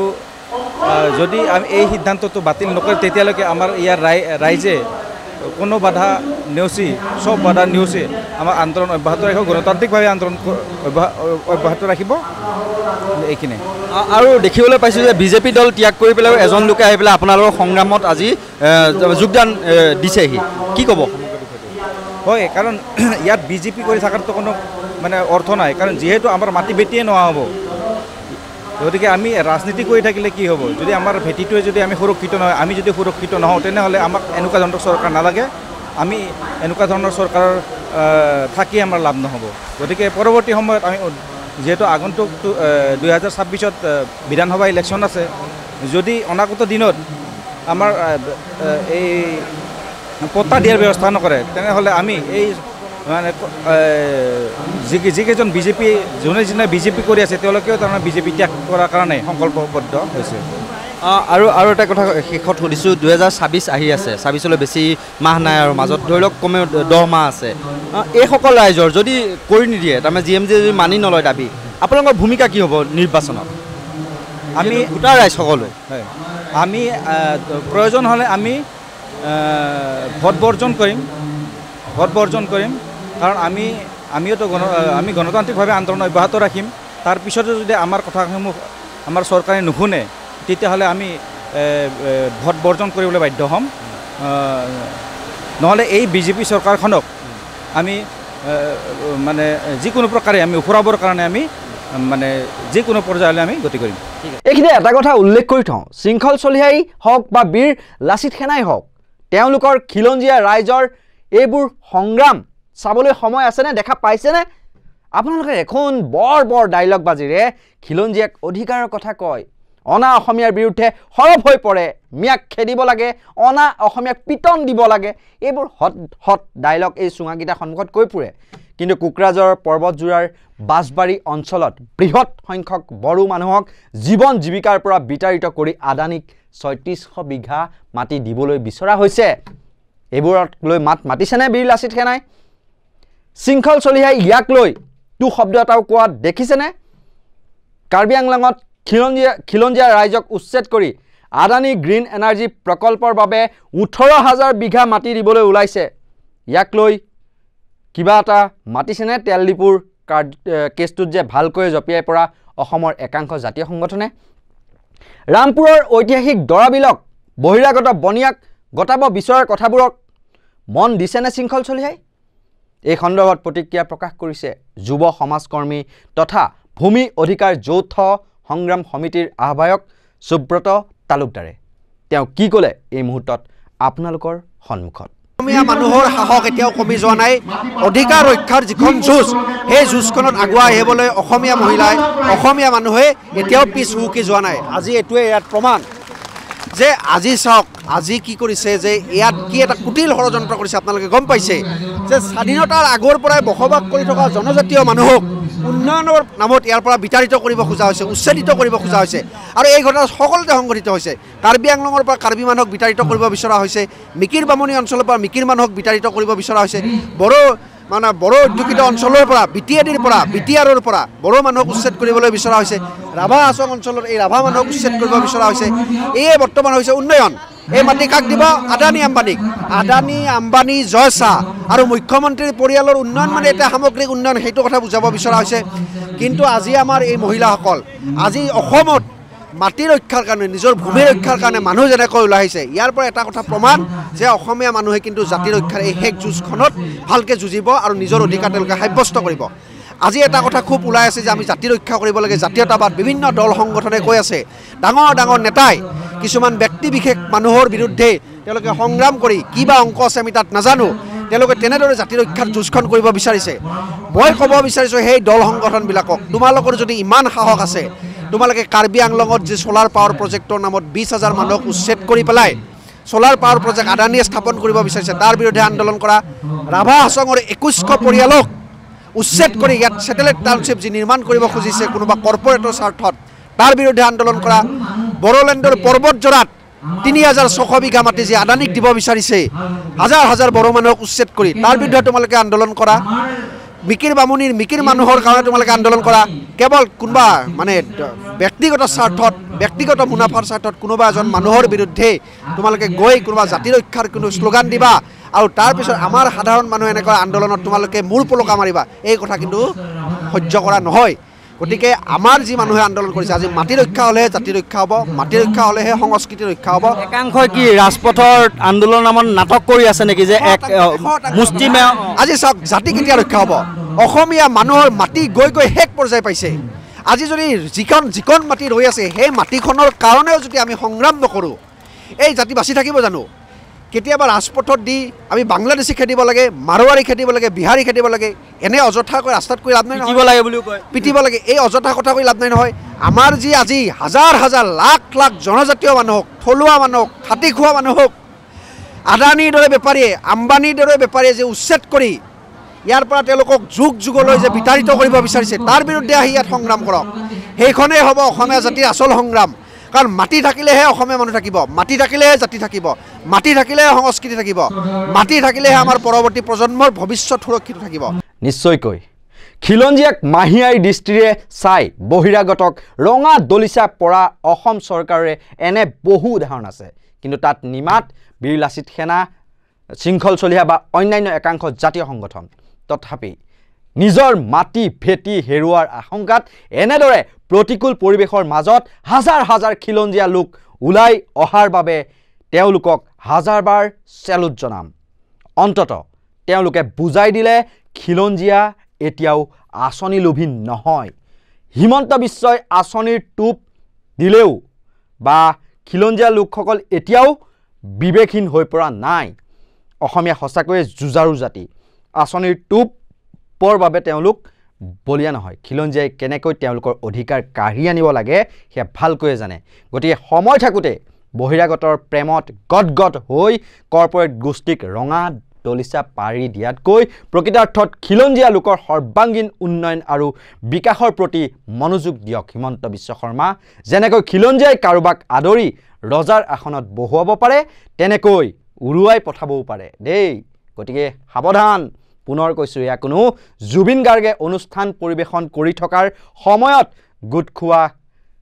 যদি আমি এই সিদ্ধান্তটো বাতিল নকৰে তেতিয়ালৈকে আমাৰ ইয়াৰ ৰাইজে কোনো বাধা নেওচি চব বাধা নেওচি আমাৰ আন্দোলন অব্যাহত ৰাখিব, গণতান্ত্ৰিকভাৱে আন্দোলন অব্যাহত ৰাখিব। এইখিনি আৰু দেখিবলৈ পাইছোঁ যে BJP দল ত্যাগ কৰি পেলাই এজন লোকে আহি পেলাই আপোনালোকৰ সংগ্ৰামত আজি যোগদান দিছেহি, কি ক'ব? হয়, কাৰণ ইয়াত BJP কৰি থকাৰতো কোনো মানে অৰ্থ নাই, কাৰণ যিহেতু আমাৰ মাটি ভেটিয়ে নোহোৱা হ'ব। গতিকে আমি ৰাজনীতি কৰি থাকিলে কি হ'ব? যদি আমাৰ ভেটিটোৱে যদি আমি সুৰক্ষিত নহয়, আমি যদি সুৰক্ষিত নহওঁ তেনেহ'লে আমাক এনেকুৱা ধৰণৰ চৰকাৰ নালাগে। আমি এনেকুৱা ধৰণৰ চৰকাৰৰ থাকি আমাৰ লাভ নহ'ব। গতিকে পৰৱৰ্তী সময়ত আমি যিহেতু আগন্তুক 2026ত বিধানসভা ইলেকশ্যন আছে, যদি অনাগত দিনত আমাৰ এই পট্টা দিয়াৰ ব্যৱস্থা নকৰে তেনেহ'লে আমি এই মানে যিকেইজন যোনে BJP কৰি আছে তেওঁলোকেও তাৰমানে BJP ত্যাগ কৰাৰ কাৰণে সংকল্পবদ্ধ হৈছে। আৰু এটা কথা শেষত সুধিছোঁ, 2026 আহি আছে, 26লৈ বেছি মাহ নাই আৰু মাজত ধৰি লওক কমেও 10 মাহ আছে। এইসকল ৰাইজৰ যদি কৰি নিদিয়ে, তাৰমানে GMD যদি মানি নলয় দাবী, আপোনালোকৰ ভূমিকা কি হ'ব নিৰ্বাচনত? আমি গোটা ৰাইজ সকলোৱে আমি প্ৰয়োজন হ'লে আমি ভোট বৰ্জন কৰিম, কাৰণ আমিওতো আমি গণতান্ত্ৰিকভাৱে আন্দোলন অব্যাহত ৰাখিম। তাৰপিছতো যদি আমাৰ কথাসমূহ আমাৰ চৰকাৰে নুশুনে তেতিয়াহ'লে আমি ভোট বৰ্জন কৰিবলৈ বাধ্য হ'ম। নহ'লে এই BJP চৰকাৰখনক আমি মানে যিকোনো প্ৰকাৰে আমি উফৰাবৰ কাৰণে আমি মানে যিকোনো পৰ্যায়লৈ আমি গতি কৰিম। এইখিনিতে এটা কথা উল্লেখ কৰি থওঁ, শৃংখল চলিহাই হওক বা বীৰ লাচিত সেনাই হওক, তেওঁলোকৰ খিলঞ্জীয়া ৰাইজৰ এইবোৰ সংগ্ৰাম চাবলৈ সময় আছেনে, দেখা পাইছেনে? আপোনালোকে এখন বৰ ডাইলগ বাজিৰে খিলঞ্জীয়াক অধিকাৰৰ কথা কয়, অনা অসমীয়াৰ বিৰুদ্ধে সৰব হৈ পৰে, মিয়াক খেদিব লাগে, অনা অসমীয়াক পিটন দিব লাগে, এইবোৰ হট ডাইলগ এই চুঙাকেইটা সন্মুখত কৈ ফুৰে। কিন্তু কোকৰাঝাৰৰ পৰ্বতজোৰাৰ বাঁশবাৰী অঞ্চলত বৃহৎ সংখ্যক বড়ো মানুহক জীৱন জীৱিকাৰ পৰা বিতাড়িত কৰি আদানীক 3600 বিঘা মাটি দিবলৈ বিচৰা হৈছে। এইবোৰক লৈ মাত মাতিছেনে বীৰ লাচিত সেনাই? শৃংখল চলিহাই ইয়াক লৈ টু শব্দ এটাও কোৱা দেখিছেনে? কাৰ্বি আংলঙত খিলঞ্জীয়া ৰাইজক উচ্ছেদ কৰি আদানী গ্ৰীণ এনাৰ্জি প্ৰকল্পৰ বাবে 18,000 বিঘা মাটি দিবলৈ ওলাইছে। ইয়াক লৈ কিবা এটা মাতিছেনে তেল ডিপুৰ কেছটোত যে ভালকৈ জঁপিয়াই পৰা অসমৰ একাংশ জাতীয় সংগঠনে? ৰামপুৰৰ ঐতিহাসিক দৰাবিলক বহিৰাগত বনিয়াক গতাব বিচৰাৰ কথাবোৰক মন দিছেনে শৃংখল চলিহাই? এই সন্দৰ্ভত প্ৰতিক্ৰিয়া প্ৰকাশ কৰিছে যুৱ সমাজকৰ্মী তথা ভূমি অধিকাৰ যৌথ সংগ্ৰাম সমিতিৰ আহ্বায়ক সুব্ৰত তালুকদাৰে। তেওঁ কি ক'লে এই মুহূৰ্তত আপোনালোকৰ সন্মুখত। অসমীয়া মানুহৰ সাহস এতিয়াও কমি যোৱা নাই। অধিকাৰ ৰক্ষাৰ যিখন যুঁজ, সেই যুঁজখনত আগুৱাই আহিবলৈ অসমীয়া মানুহে এতিয়াও পিছ হুহুকি যোৱা নাই। আজি এইটোৱে ইয়াত প্ৰমাণ যে আজি চাওক আজি কি কৰিছে যে ইয়াত কি এটা কুটিল ষড়যন্ত্ৰ কৰিছে আপোনালোকে গম পাইছে যে স্বাধীনতাৰ আগৰ পৰাই বসবাস কৰি থকা জনজাতীয় মানুহক উন্নয়নৰ নামত ইয়াৰ পৰা বিতাড়িত কৰিব খোজা হৈছে উচ্ছেদিত কৰিব খোজা হৈছে আৰু এই ঘটনা সকলোতে সংঘটিত হৈছে কাৰ্বি আংলঙৰ পৰা কাৰ্বি মানুহক বিতাড়িত কৰিব বিচৰা হৈছে মিকিৰ বামুণী অঞ্চলৰ পৰা মিকিৰ মানুহক বিতাড়িত কৰিব বিচৰা হৈছে বড়ো অধ্যুষিত অঞ্চলৰ পৰা বিটিআৰৰ পৰা বড়ো মানুহক উচ্ছেদ কৰিবলৈ বিচৰা হৈছে ৰাভা হাছং অঞ্চলৰ এই ৰাভা মানুহক উচ্ছেদ কৰিব বিচৰা হৈছে এয়ে বৰ্তমান হৈছে উন্নয়ন এই মাটি কাক দিব আদানী আম্বানী জয় শাহ আৰু মুখ্যমন্ত্ৰীৰ পৰিয়ালৰ উন্নয়ন মানে এটা সামগ্ৰিক উন্নয়ন সেইটো কথা বুজাব বিচৰা হৈছে কিন্তু আজি আমাৰ এই মহিলাসকল আজি অসমত মাটি ৰক্ষাৰ কাৰণে নিজৰ ভূমি ৰক্ষাৰ কাৰণে মানুহ যেনেকৈ ওলাই আহিছে ইয়াৰ পৰা এটা কথা প্ৰমাণ যে অসমীয়া মানুহে কিন্তু জাতি ৰক্ষাৰ এই শেষ যুঁজখনত ভালকৈ যুঁজিব আৰু নিজৰ অধিকাৰ তেওঁলোকে সাব্যস্ত কৰিব আজি এটা কথা খুব ওলাই আছে যে আমি জাতি ৰক্ষা কৰিব লাগে জাতীয়তাবাদ বিভিন্ন দল সংগঠনে কৈ আছে ডাঙৰ ডাঙৰ নেতাই কিছুমান ব্যক্তি বিশেষ মানুহৰ বিৰুদ্ধে তেওঁলোকে সংগ্ৰাম কৰি কিবা অংক আছে আমি তাত নাজানো তেওঁলোকে তেনেদৰে জাতি ৰক্ষাৰ যুঁজখন কৰিব বিচাৰিছে মই ক'ব বিচাৰিছোঁ সেই দল সংগঠনবিলাকক তোমালোকৰ যদি ইমান সাহস আছে তোমালোকে কাৰ্বি আংলঙত যে সোলাৰ পাৱাৰ প্ৰজেক্টৰ নামত 20,000 মানুহক উচ্ছেদ কৰি পেলাই সোলাৰ পাৱাৰ প্ৰজেক্ট আদানীয়ে স্থাপন কৰিব বিচাৰিছে তাৰ বিৰুদ্ধে আন্দোলন কৰা ৰাভা হাছঙৰ 2100 পৰিয়ালক উচ্ছেদ কৰি ইয়াত ছেটেলাইট টাউনশ্বিপ যি নিৰ্মাণ কৰিব খুজিছে কোনোবা কৰ্পৰেটৰ স্বাৰ্থত তাৰ বিৰুদ্ধে আন্দোলন কৰা বড়োলেণ্ডৰ পৰ্বতজোৰাত 3,600 বিঘা মাটি যি আদানীক দিব বিচাৰিছে হাজাৰ হাজাৰ বড়ো মানুহক উচ্ছেদ কৰি তাৰ বিৰুদ্ধে তোমালোকে আন্দোলন কৰা মিকিৰ মানুহৰ কাৰণে তোমালোকে আন্দোলন কৰা কেৱল কোনোবা মানে ব্যক্তিগত স্বাৰ্থত ব্যক্তিগত মুনাফাৰ স্বাৰ্থত কোনোবা এজন মানুহৰ বিৰুদ্ধে তোমালোকে গৈ কোনোবা জাতি ৰক্ষাৰ কোনো শ্লোগান দিবা আৰু তাৰপিছত আমাৰ সাধাৰণ মানুহ এনেকুৱা আন্দোলনত তোমালোকে মূৰ পলকা মাৰিবা এই কথা কিন্তু সহ্য কৰা নহয় গতিকে আমাৰ যি মানুহে আন্দোলন কৰিছে আজি মাটি ৰক্ষা হ'লেহে জাতি ৰক্ষা হ'ব মাটি ৰক্ষা হ'লেহে সংস্কৃতি ৰক্ষা হ'ব একাংশই কি ৰাজপথৰ আন্দোলন নামত নাটক কৰি আছে নেকি যে এক মুষ্টিমে আজি চাওক জাতি কেতিয়া ৰক্ষা হ'ব অসমীয়া মানুহৰ মাটি গৈ গৈ শেষ পৰ্যায় পাইছে আজি যদি যিখন মাটি ৰৈ আছে সেই মাটিখনৰ কাৰণেও যদি আমি সংগ্ৰাম নকৰোঁ এই জাতি বাচি থাকিব জানো কেতিয়াবা ৰাজপথত দি আমি বাংলাদেশী খেদিব লাগে মাৰোৱাৰী খেদিব লাগে বিহাৰী খেদিব লাগে এনে অযথাকৈ ৰাস্তাত কৈ লাভ নাই পিটিব লাগে বুলিও কয় পিটিব লাগে এই অযথা কথা কৈ লাভ নাই নহয় আমাৰ যি আজি হাজাৰ হাজাৰ লাখ লাখ জনজাতীয় মানুহক থলুৱা মানুহক খাটি খোৱা মানুহক আদানীৰ দৰে বেপাৰীয়ে আম্বানীৰ দৰে বেপাৰীয়ে যে উচ্ছেদ কৰি ইয়াৰ পৰা তেওঁলোকক যুগ যুগলৈ যে বিতাড়িত কৰিব বিচাৰিছে তাৰ বিৰুদ্ধে আহি ইয়াত সংগ্ৰাম কৰক সেইখনেই হ'ব অসমীয়া জাতিৰ আচল সংগ্ৰাম কাৰণ মাটি থাকিলেহে অসমীয়া মানুহ থাকিব মাটি থাকিলেহে জাতি থাকিব মাটি থাকিলেহে সংস্কৃতি থাকিব মাটি থাকিলেহে আমাৰ পৰৱৰ্তী প্ৰজন্মৰ ভৱিষ্যত সুৰক্ষিত থাকিব নিশ্চয়কৈ খিলঞ্জীয়াক মাহিয়াই দৃষ্টিৰে চাই বহিৰাগতক ৰঙা দলিচা পৰা অসম চৰকাৰে এনে বহু উদাহৰণ আছে কিন্তু তাত নিমাত বীৰ লাচিত সেনা শৃংখল চলিহা বা অন্যান্য একাংশ জাতীয় সংগঠন তথাপি নিজৰ মাটি ভেটি হেৰুৱাৰ আশংকাত এনেদৰে প্ৰতিকূল পৰিৱেশৰ মাজত হাজাৰ হাজাৰ খিলঞ্জীয়া লোক ওলাই অহাৰ বাবে তেওঁলোকক হাজাৰবাৰ চেলুট জনাম অন্ততঃ তেওঁলোকে বুজাই দিলে খিলঞ্জীয়া এতিয়াও আঁচনি লোভী নহয় হিমন্ত বিশ্বই আঁচনিৰ টোপ দিলেও বা খিলঞ্জীয়া লোকসকল এতিয়াও বিবেকহীন হৈ পৰা নাই অসমীয়া সঁচাকৈয়ে যুঁজাৰু জাতি আঁচনিৰ টোপৰ বাবে তেওঁলোক বলিয়া নহয় খিলঞ্জীয়াই কেনেকৈ তেওঁলোকৰ অধিকাৰ কাঢ়ি আনিব লাগে সেয়া ভালকৈ জানে গতিকে সময় থাকোঁতে বহিৰাগতৰ প্ৰেমত গদগদ হৈ কৰ্পৰেট গোষ্ঠীক ৰঙা দলিচা পাৰি দিয়াতকৈ প্ৰকৃতাৰ্থত খিলঞ্জীয়া লোকৰ সৰ্বাংগীন উন্নয়ন আৰু বিকাশৰ প্ৰতি মনোযোগ দিয়ক হিমন্ত বিশ্ব শৰ্মা যেনেকৈ খিলঞ্জীয়াই কাৰোবাক আদৰি ৰজাৰ আসনত বহুৱাব পাৰে তেনেকৈ উৰুৱাই পঠাবও পাৰে দেই গতিকে সাৱধান পুনৰ কৈছোঁ এয়া কোনো জুবিন গাৰ্গে অনুষ্ঠান পৰিৱেশন কৰি থকাৰ সময়ত গোট খোৱা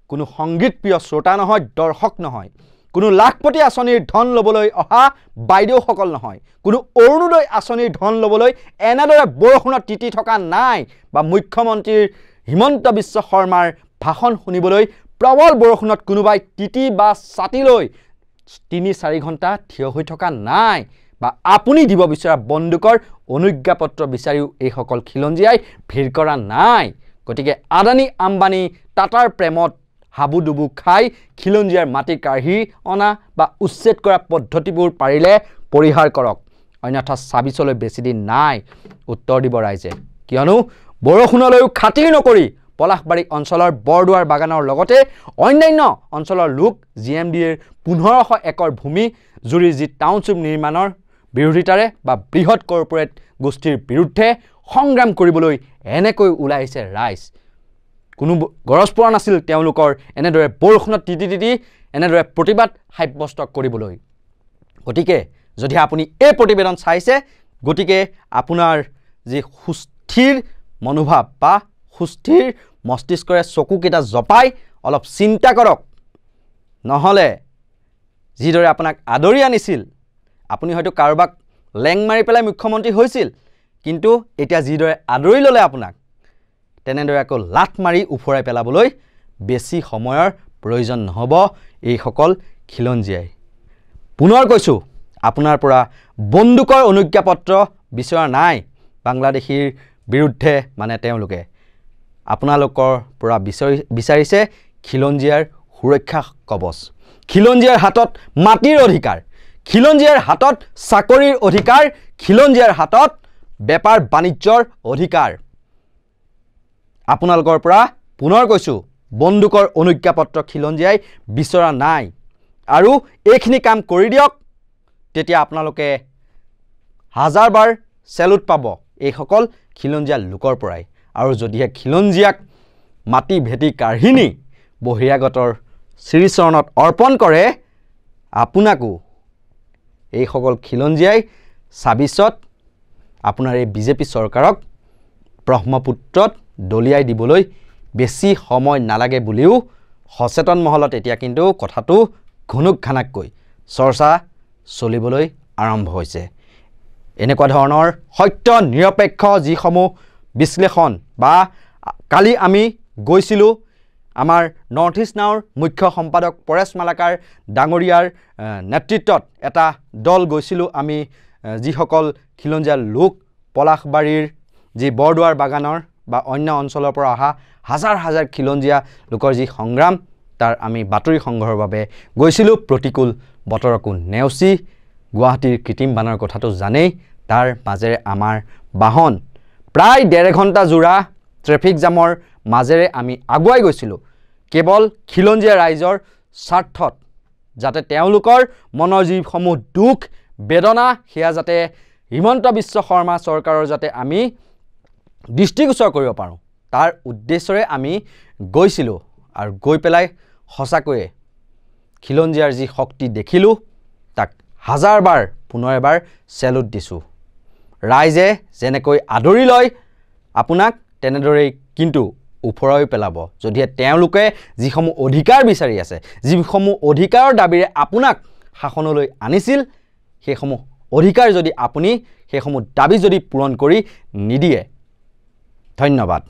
কোনো সংগীতপ্ৰিয় শ্ৰোতা নহয় দৰ্শক নহয় কোনো লাখপতি আঁচনিৰ ধন ল'বলৈ অহা বাইদেউসকল নহয় কোনো অৰুণোদয় আঁচনিৰ ধন ল'বলৈ এনেদৰে বৰষুণত তিতি থকা নাই বা মুখ্যমন্ত্ৰীৰ হিমন্ত বিশ্ব শৰ্মাৰ ভাষণ শুনিবলৈ প্ৰবল বৰষুণত কোনোবাই তিতি বা ছাতি লৈ ৩-৪ ঘণ্টা থিয় হৈ থকা নাই বা আপুনি দিব বিচৰা বন্দুকৰ অনুজ্ঞাপত্ৰ বিচাৰিও এইসকল খিলঞ্জীয়াই ভিৰ কৰা নাই গতিকে আদানী আম্বানী টাটাৰ প্ৰেমত হাবুডুবু খাই খিলঞ্জীয়াৰ মাটি কাঢ়ি অনা বা উচ্ছেদ কৰা পদ্ধতিবোৰ পাৰিলে পৰিহাৰ কৰক অন্যথা ২৬লৈ বেছি দিন নাই উত্তৰ দিব ৰাইজে কিয়নো বৰষুণলৈও খাতিৰ নকৰি পলাশবাৰী অঞ্চলৰ বৰদুৱাৰ বাগানৰ লগতে অন্যান্য অঞ্চলৰ লোক GMDAৰ 1500 একৰ ভূমি জুৰি যি টাউনশ্বিপ নিৰ্মাণৰ বিৰোধিতাৰে বা বৃহৎ কৰ্পোৰেট গোষ্ঠীৰ বিৰুদ্ধে সংগ্ৰাম কৰিবলৈ এনেকৈ ওলাই আহিছে ৰাইজ কোনো গৰজ পৰা নাছিল তেওঁলোকৰ এনেদৰে বৰষুণত তিতি এনেদৰে প্ৰতিবাদ সাব্যস্ত কৰিবলৈ গতিকে যদি আপুনি এই প্ৰতিবেদন চাইছে গতিকে আপোনাৰ যি সুস্থিৰ মনোভাৱ বা সুস্থিৰ মস্তিষ্কৰে চকুকেইটা জপাই অলপ চিন্তা কৰক নহলে যিদৰে আপোনাক আদৰি আনিছিল আপুনি হয়তো কাৰোবাক লেং মাৰি পেলাই মুখ্যমন্ত্ৰী হৈছিল কিন্তু এতিয়া যিদৰে আদৰি ল'লে আপোনাক তেনেদৰে আকৌ লাট মাৰি উফৰাই পেলাবলৈ বেছি সময়ৰ প্ৰয়োজন নহব এই সকল খিলঞ্জীয়াই পুনৰ কৈছো আপোনাৰ পৰা বন্দুকৰ অনুজ্ঞাপত্ৰ বিচৰা নাই বাংলাদেশীৰ বিৰুদ্ধে মানে তেওঁলোকে আপোনালোকৰ পৰা বিচাৰিছে খিলঞ্জীয়াৰ সুৰক্ষা কবচ খিলঞ্জীয়াৰ হাতত মাটিৰ অধিকাৰ খিলঞ্জীয়াৰ হাতত চাকৰিৰ অধিকাৰ খিলঞ্জীয়াৰ হাতত বেপাৰ বাণিজ্যৰ অধিকাৰ আপোনালোকৰ পৰা পুনৰ কৈছো বন্দুকৰ অনুজ্ঞাপত্ৰ খিলঞ্জীয়াই বিচৰা নাই আৰু এইখিনি কাম কৰি দিয়ক তেতিয়া আপোনালোকে হাজাৰবাৰ সেলুট পাব এই সকল খিলঞ্জীয়া লোকৰ পৰাই আৰু যদিহে খিলঞ্জীয়াক মাটি ভেটি কাঢ়িনি বহিৰাগতৰ শ্ৰীচৰণত অৰ্পণ কৰে আপোনাকো এই সকল খিলঞ্জীয়াই ২৬ত আপোনাৰ এই বিজেপি চৰকাৰক ব্ৰহ্মপুত্ৰত দলিয়াই দিবলৈ বেছি সময় নালাগে বুলিও সচেতন মহলত এতিয়া কিন্তু কথাটো ঘুনুক ঘানাককৈ চৰ্চা চলিবলৈ আৰম্ভ হৈছে এনেকুৱা ধৰণৰ সত্য নিৰপেক্ষ যিসমূহ বিশ্লেষণ বা কালি আমি গৈছিলোঁ আমাৰ নৰ্থ ইষ্ট নাওৰ মুখ্য সম্পাদক পৰেশ মালাকাৰ ডাঙৰীয়াৰ নেতৃত্বত এটা দল গৈছিলোঁ আমি যিসকল খিলঞ্জীয়া লোক পলাশবাৰীৰ যি বৰদুৱাৰ বাগানৰ বা অন্য অঞ্চলৰ পৰা অহা হাজাৰ হাজাৰ খিলঞ্জীয়া লোকৰ যি সংগ্ৰাম তাৰ আমি বাতৰি সংগ্ৰহৰ বাবে গৈছিলোঁ প্ৰতিকূল বতৰকো নেওচি গুৱাহাটীৰ কৃত্ৰিম বানৰ কথাটো জানেই তাৰ মাজেৰে আমাৰ বাহন প্ৰায় 1.5 ঘণ্টা জোৰা ট্ৰেফিক জামৰ মাজেৰে আমি আগুৱাই গৈছিলোঁ কেৱল খিলঞ্জীয়া ৰাইজৰ স্বাৰ্থত যাতে তেওঁলোকৰ মনৰ যিসমূহ দুখ বেদনা সেয়া যাতে হিমন্ত বিশ্ব শৰ্মা চৰকাৰৰ যাতে আমি দৃষ্টিগোচৰ কৰিব পাৰোঁ তাৰ উদ্দেশ্যৰে আমি গৈছিলোঁ আৰু গৈ পেলাই সঁচাকৈয়ে খিলঞ্জীয়াৰ যি শক্তি দেখিলোঁ তাক হাজাৰবাৰ পুনৰ এবাৰ সেলুট দিছোঁ ৰাইজে যেনেকৈ আদৰি লয় আপোনাক তেনেদৰেই কিন্তু উফৰাই পেলাব যদিহে তেওঁলোকে যিসমূহ অধিকাৰ বিচাৰি আছে যিসমূহ অধিকাৰৰ দাবীৰে আপোনাক শাসনলৈ আনিছিল সেইসমূহ অধিকাৰ যদি আপুনি সেইসমূহ দাবী যদি পূৰণ কৰি নিদিয়ে ধন্যবাদ